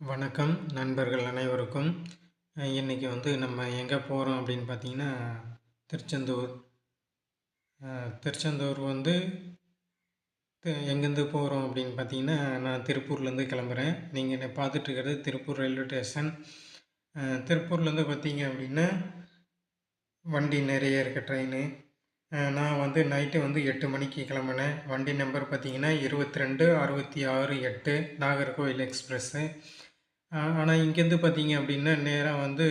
வணக்கம் நண்பர்கள் அனைவருக்கும். இன்றைக்கி நம்ம எங்கே போகிறோம் அப்படின்னு பார்த்தீங்கன்னா, திருச்செந்தூர். திருச்செந்தூர் எங்கேருந்து போகிறோம் அப்படின்னு பார்த்தீங்கன்னா, நான் திருப்பூர்லேருந்து கிளம்புறேன். நீங்கள் என்னை பார்த்துட்ருக்கிறது திருப்பூர் ரயில்வே ஸ்டேஷன். திருப்பூர்லேருந்து பார்த்தீங்க அப்படின்னா வண்டி நிறைய இருக்குது, ட்ரெயின். நான் நைட்டு 8 மணிக்கு கிளம்புனேன். வண்டி நம்பர் பார்த்தீங்கன்னா 2266-8 நாகர்கோவில் எக்ஸ்பிரஸ்ஸு. ஆனால் இங்கேருந்து பார்த்தீங்க அப்படின்னா நேராக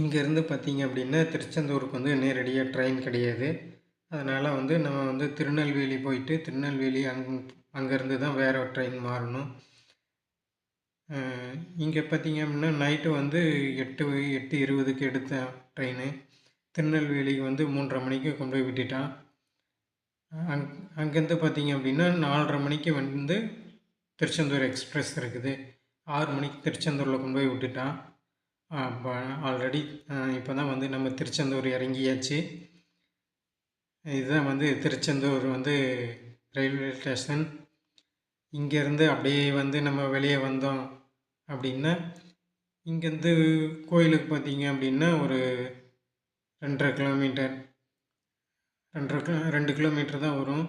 இங்கேருந்து பார்த்தீங்க அப்படின்னா திருச்செந்தூருக்கு நேரடியாக ட்ரெயின் கிடையாது. அதனால் நம்ம திருநெல்வேலி போயிட்டு திருநெல்வேலி அங்கேருந்து தான் வேறு ட்ரெயின் மாறணும். இங்கே பார்த்தீங்க அப்படின்னா நைட்டு 8:20க்கு எடுத்த ட்ரெயின் திருநெல்வேலிக்கு 3:30 மணிக்கு கொண்டு போய் விட்டுட்டான். அங்கேருந்து பார்த்தீங்க அப்படின்னா 4:30 மணிக்கு திருச்செந்தூர் எக்ஸ்பிரஸ் இருக்குது. 6 மணிக்கு திருச்செந்தூரில் கொண்டு போய் விட்டுட்டான். ஆல்ரெடி இப்போ தான் நம்ம திருச்செந்தூர் இறங்கியாச்சு. இதுதான் திருச்செந்தூர் ரயில்வே ஸ்டேஷன். இங்கேருந்து அப்படியே நம்ம வெளியே வந்தோம் அப்படின்னா இங்கேருந்து கோயிலுக்கு பார்த்தீங்க அப்படின்னா ஒரு 2 கிலோமீட்டர் 2 கிலோமீட்டர் தான் வரும்.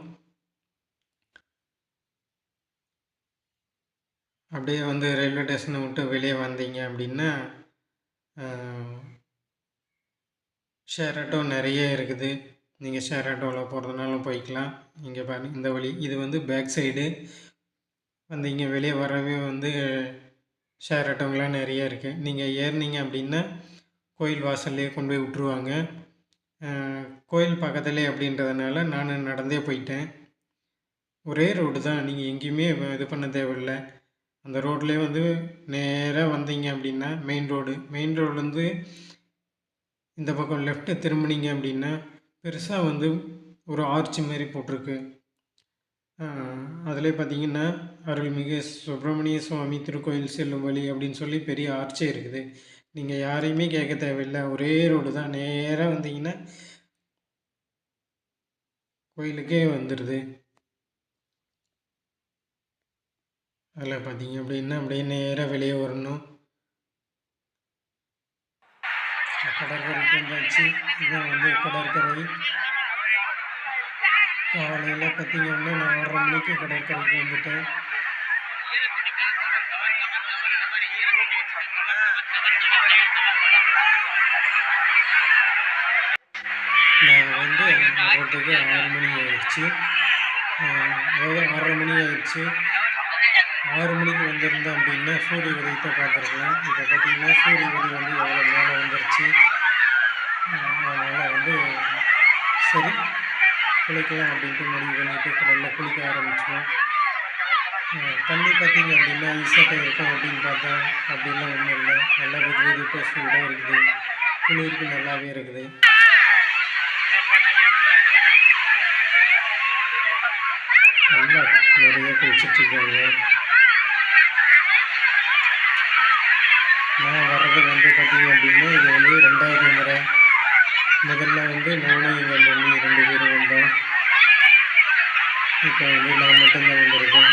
அப்படியே ரயில்வே ஸ்டேஷனை விட்டு வெளியே வந்தீங்க அப்படின்னா ஷேர் ஆட்டோ நிறைய இருக்குது. நீங்கள் ஷேர் ஆட்டோவில் போகிறதுனாலும் போய்க்கலாம். இங்கே பாருங்கள், இந்த வழி இது பேக் சைடு. இங்கே வெளியே வரவே ஷேர் ஆட்டோங்களாம் நிறைய இருக்குது. நீங்கள் ஏறினீங்க அப்படின்னா கோயில் வாசல்லையே கொண்டு போய் விட்ருவாங்க. கோயில் பக்கத்துலேயே அப்படின்றதுனால நான் நடந்தே போயிட்டேன். ஒரே ரோடு தான், நீங்கள் எங்கேயுமே இது பண்ண தேவையில்லை. அந்த ரோட்லேயே நேராக வந்தீங்க அப்படின்னா மெயின் ரோடு இந்த பக்கம் லெஃப்ட்டு திரும்பினீங்க அப்படின்னா பெருசாக ஒரு ஆர்ச்சி மாரி போட்டிருக்கு. அதில் பார்த்தீங்கன்னா அருள்மிகு சுப்பிரமணிய சுவாமி திருக்கோயில் செல்லும் வழி அப்படின்னு சொல்லி பெரிய ஆர்ச்சே இருக்குது. நீங்கள் யாரையுமே கேட்க தேவையில்லை, ஒரே ரோடு தான். நேராக வந்தீங்கன்னா கோயிலுக்கே வந்துடுது. அதில் பார்த்தீங்க அப்படின்னா அப்படியே நேராக வெளியே வரணும். கடற்கரைக்கு வந்தாச்சு. இதுதான் கடற்கரை. காலையில் பார்த்தீங்க அப்படின்னா நான் 6:30 மணிக்கு கடற்கரைக்கு வந்துட்டேன். நான் வர்றதுக்கு 6 மணி ஆயிடுச்சு. அதாவது 6:30 மணி ஆயிடுச்சு. 6 மணிக்கு வந்திருந்தோம் அப்படின்னா சூரிய உதயத்தை பார்த்துருக்கலாம். இப்போ பார்த்தீங்கன்னா சூரிய உதயம் எவ்வளோ மேலே வந்துருச்சு. அதனால் சரி குளிக்கலாம் அப்படின்ட்டு முடிவு பண்ணிவிட்டு கடலில் குளிக்க ஆரம்பிச்சோம். தண்ணி பார்த்தீங்க அப்படின்னா ஈஸியாக இருக்கும் அப்படின்னு பார்த்தா அப்படின்லாம் ஒன்றும் இல்லை. நல்லா வெது சூடாக இருக்குது, குளிருக்கு நல்லாவே இருக்குது. நல்லா நிறைய குளிச்சிட்ருக்காங்க. நான் வர்றது பார்த்தீங்க அப்படின்னா இது 2வது முறை. முதல்ல நானும் எங்கள் மம்மி 2 பேரும் வந்தோம். இப்போ நான் மட்டும்தான் வந்திருக்கேன்.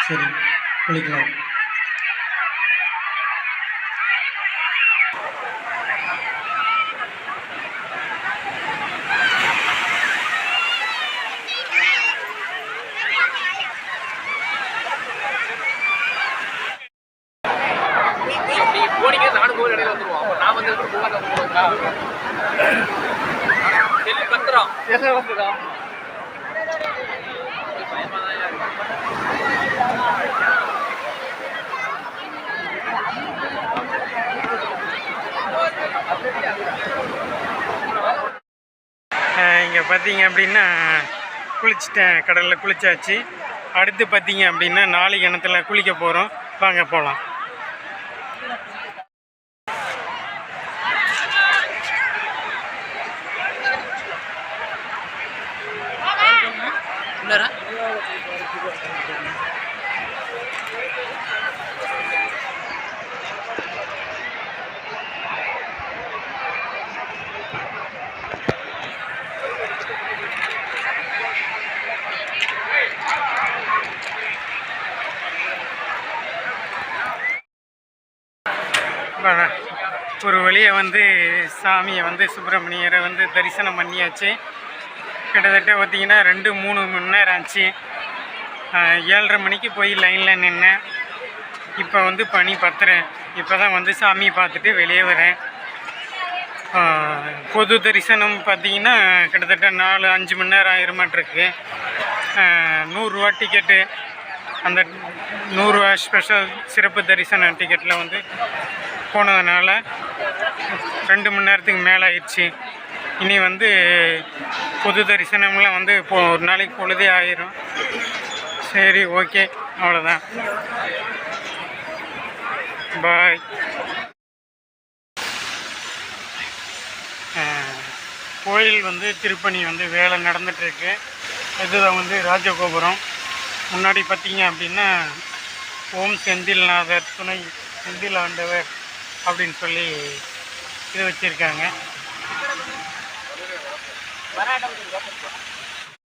சரி குளிக்கலாம். இங்கே பார்த்தீங்க அப்படின்னா குளிச்சிட்டேன், கடலில் குளிச்சாச்சு. அடுத்து பார்த்தீங்க அப்படின்னா நாளை கிணத்துல குளிக்க போகிறோம். வாங்க போகலாம். ஒரு வழியை வந்து சாமியை வந்து சுப்பிரமணியரை வந்து தரிசனம் பண்ணியாச்சு. கிட்டத்தட்ட பார்த்திங்கன்னா 2-3 மணி நேரம் ஆச்சு. 7:30 மணிக்கு போய் லைனில் நின்னேன். இப்போ வந்து பனி 10:30. இப்போ தான் வந்து சாமி பார்த்துட்டு வெளியே வரேன். பொது தரிசனம் பார்த்திங்கன்னா கிட்டத்தட்ட 4-5 மணி நேரம் ஆயிருமாட்டிருக்கு. 100 ரூபா டிக்கெட்டு. அந்த 100 ரூபா ஸ்பெஷல் சிறப்பு தரிசன டிக்கெட்டில் வந்து போனதுனால 2 மணி நேரத்துக்கு மேலே ஆயிடுச்சு. இனி வந்து பொது தரிசனம்லாம் வந்து ஒரு நாளைக்கு பொழுதே ஆயிரும். சரி, ஓகே, அவ்வளோதான். பாய். கோயில் வந்து திருப்பணி வந்து வேலை நடந்துகிட்ருக்கு. இதுதான் வந்து ராஜகோபுரம். முன்னாடி பார்த்தீங்க அப்படின்னா ஓம் செந்தில்நாதர் துணை செந்தில் ஆண்டவர் அப்படின்னு சொல்லி இது வச்சுருக்காங்க.